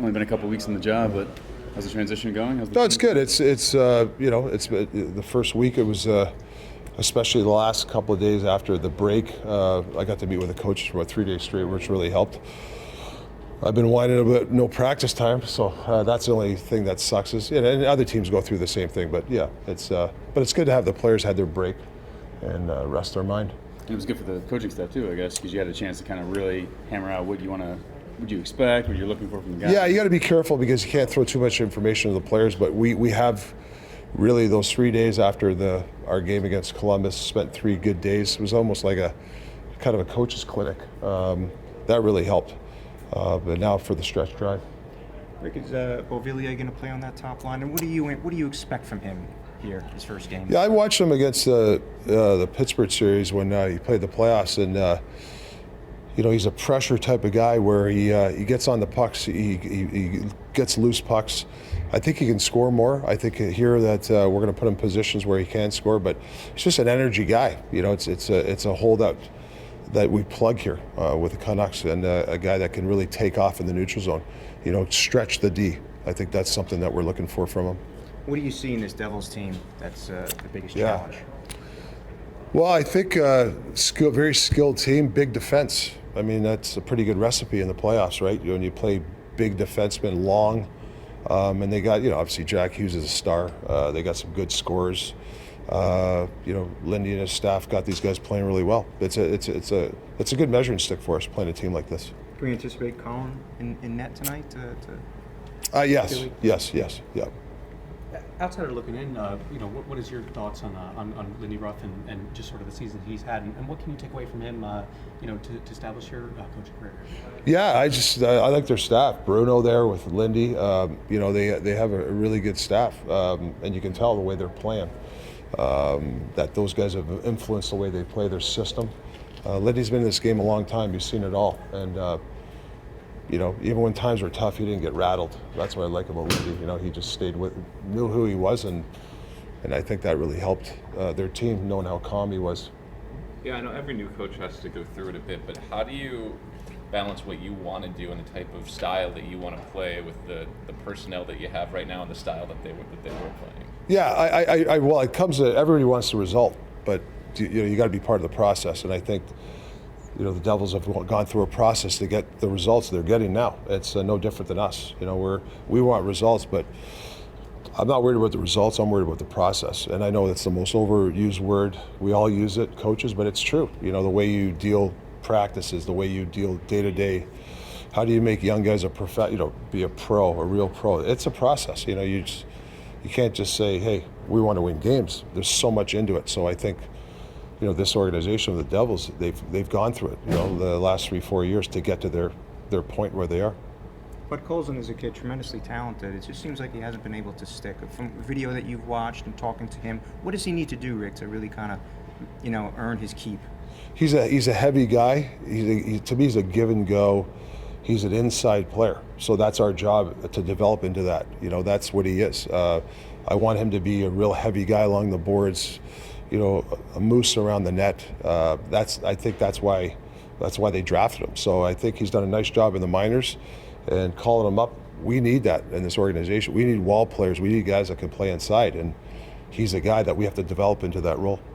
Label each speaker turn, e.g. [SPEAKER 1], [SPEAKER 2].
[SPEAKER 1] Only been a couple weeks in the job, but how's the transition going?
[SPEAKER 2] No, it's good. It's the first week. It was especially the last couple of days after the break. I got to meet with the coaches for about 3 days straight, which really helped. I've been whining about no practice time, so that's the only thing that sucks. And other teams go through the same thing, but yeah, but it's good to have the players had their break and rest their mind.
[SPEAKER 1] And it was good for the coaching staff too, I guess, because you had a chance to kind of really hammer out what you expect, what you're looking for from the guys.
[SPEAKER 2] Yeah, you got to be careful because you can't throw too much information to the players. But we have really those 3 days after our game against Columbus, spent 3 good days. It was almost like a kind of a coach's clinic. That really helped. But now for the stretch drive.
[SPEAKER 3] Rick, is Beauvillier going to play on that top line, and what do you expect from him here his first game?
[SPEAKER 2] Yeah, I watched him against the Pittsburgh series when he played the playoffs, and he's a pressure type of guy where he gets on the pucks, he gets loose pucks. I think he can score more. I think here that we're going to put him in positions where he can score, but he's just an energy guy. It's a holdout that we plug here with the Canucks, and a guy that can really take off in the neutral zone. Stretch the D. I think that's something that we're looking for from him.
[SPEAKER 3] What do you see in this Devils team that's the biggest
[SPEAKER 2] Yeah.
[SPEAKER 3] challenge?
[SPEAKER 2] Well, I think very skilled team, big defense. I mean, that's a pretty good recipe in the playoffs, right? When you play big defensemen long, and they got, obviously Jack Hughes is a star. They got some good scorers. Lindy and his staff got these guys playing really well. It's a good measuring stick for us playing a team like this.
[SPEAKER 3] Can we anticipate Colin in net tonight?
[SPEAKER 2] Yes, yeah.
[SPEAKER 4] Outside of looking in, what is your thoughts on Lindy Ruff and just sort of the season he's had, and what can you take away from him, to establish your coaching career?
[SPEAKER 2] Yeah, I like their staff. Bruno there with Lindy, they have a really good staff, and you can tell the way they're playing that those guys have influenced the way they play their system. Lindy's been in this game a long time. You've seen it all, and even when times were tough, he didn't get rattled. That's what I like about Lindy. He just knew who he was, and I think that really helped their team, knowing how calm he was.
[SPEAKER 5] Yeah, I know every new coach has to go through it a bit, but how do you balance what you want to do and the type of style that you want to play with the personnel that you have right now and the style that they were playing?
[SPEAKER 2] Yeah, well, it comes to everybody wants the result, but you got to be part of the process, and I think. The Devils have gone through a process to get the results they're getting now. It's no different than us. We want results, but I'm not worried about the results. I'm worried about the process. And I know that's the most overused word. We all use it, coaches, but it's true. The way you deal practices, the way you deal day to day. How do you make young guys be a pro, a real pro? It's a process. You can't just say, hey, we want to win games. There's so much into it. So I think. This organization, the Devils, they've gone through it, the last 3-4 years to get to their point where they are.
[SPEAKER 3] But Colson is a kid tremendously talented. It just seems like he hasn't been able to stick. From video that you've watched and talking to him, what does he need to do, Rick, to really kind of, earn his keep?
[SPEAKER 2] He's a heavy guy. To me, he's a give and go. He's an inside player, so that's our job to develop into that. That's what he is. I want him to be a real heavy guy along the boards. A moose around the net. I think that's why they drafted him. So I think he's done a nice job in the minors, and calling him up. We need that in this organization. We need wall players. We need guys that can play inside, and he's a guy that we have to develop into that role.